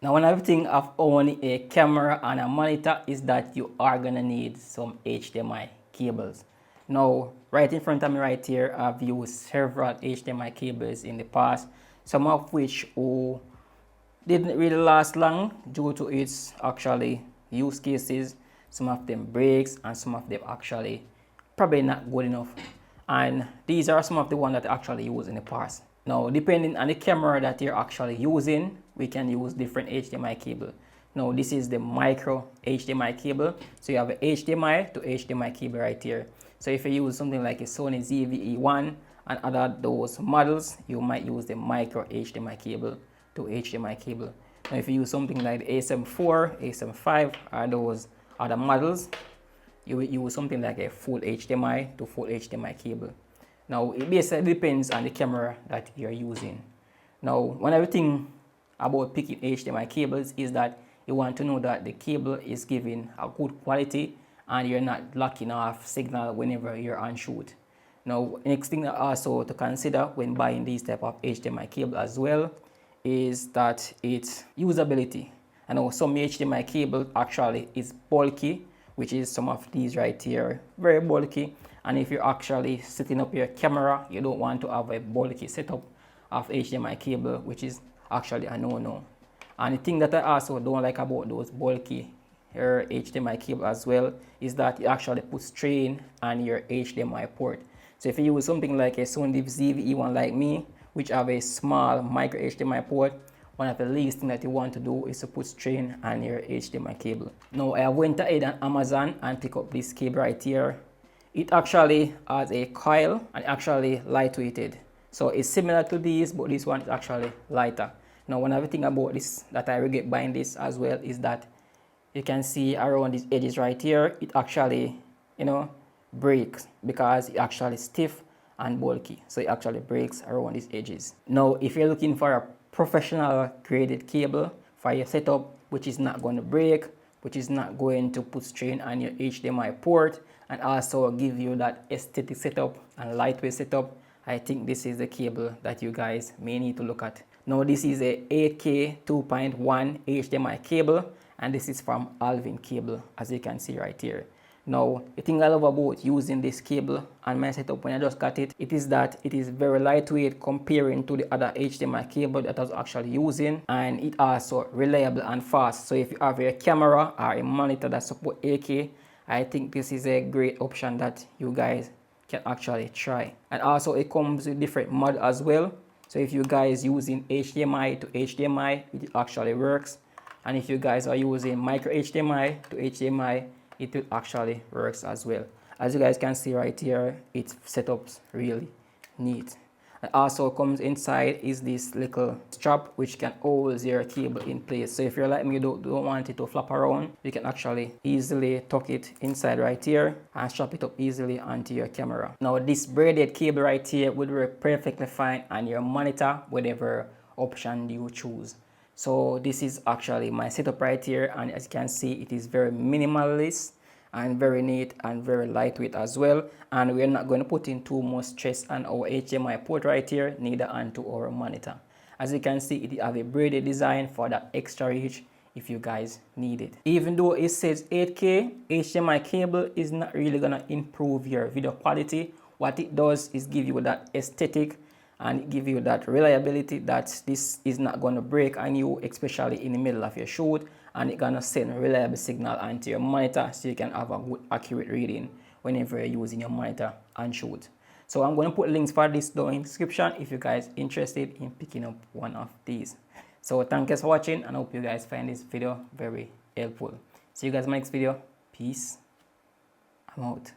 Now, one other thing of owning a camera and a monitor is that you are gonna need some HDMI cables. Now, right in front of me right here, I've used several HDMI cables in the past, some of which didn't really last long due to its actually use cases. Some of them breaks and some of them actually probably not good enough. And these are some of the ones that I actually used in the past. Now, depending on the camera that you're actually using, we can use different HDMI cable. Now, this is the micro HDMI cable. So you have a HDMI to HDMI cable right here. So if you use something like a Sony ZV-E1 and other those models, you might use the micro HDMI cable to HDMI cable. Now, if you use something like the A74, A75, or those other models, you will use something like a full HDMI to full HDMI cable. Now, it basically depends on the camera that you're using. Now, one other thing about picking HDMI cables is that you want to know that the cable is giving a good quality and you're not blocking off signal whenever you're on shoot. Now, next thing also to consider when buying these type of HDMI cable as well is that its usability. I know some HDMI cable actually is bulky, which is some of these right here, very bulky. And if you're actually setting up your camera, you don't want to have a bulky setup of HDMI cable, which is actually a no-no. And the thing that I also don't like about those bulky HDMI cable as well is that it actually puts strain on your HDMI port. So if you use something like a Sony ZV-E1 like me, which have a small micro HDMI port, one of the least thing that you want to do is to put strain on your HDMI cable. Now, I went ahead on Amazon and picked up this cable right here. It actually has a coil and actually lightweighted. So it's similar to these, but this one is actually lighter. Now, one other thing about this that I regret buying this as well is that you can see around these edges right here, it actually, breaks because it's actually stiff and bulky. So it actually breaks around these edges. Now, if you're looking for a professional graded cable for your setup, which is not going to break, which is not going to put strain on your HDMI port, and also give you that aesthetic setup and lightweight setup, I think this is the cable that you guys may need to look at. Now, this is a 8K 2.1 HDMI cable, and this is from Alvin cable, as you can see right here. Now, the thing I love about using this cable and my setup when I just got it, is that it is very lightweight comparing to the other HDMI cable that I was actually using, and it also reliable and fast. So if you have a camera or a monitor that support 8K, I think this is a great option that you guys can actually try. And also it comes with different mod as well. So if you guys using HDMI to HDMI, it actually works. And if you guys are using micro HDMI to HDMI, it will actually works as well. As you guys can see right here, its setup's really neat. And also comes inside is this little strap which can hold your cable in place. So if you're like me, you don't want it to flop around, you can actually easily tuck it inside right here and strap it up easily onto your camera. Now, this braided cable right here would work perfectly fine on your monitor, whatever option you choose. So this is actually my setup right here, and as you can see, it is very minimalist and very neat and very lightweight as well. And we're not going to put in too much stress on our HDMI port right here, neither onto our monitor. As you can see, it has a braided design for that extra reach if you guys need it. Even though it says 8K, HDMI cable is not really gonna improve your video quality. What it does is give you that aesthetic and give you that reliability that this is not going to break on you, especially in the middle of your shoot, and it's going to send a reliable signal onto your monitor so you can have a good accurate reading whenever you're using your monitor and shoot. So I'm going to put links for this down in the description if you guys interested in picking up one of these. So thank you for watching, and I hope you guys find this video very helpful. See you guys in my next video. Peace. I'm out.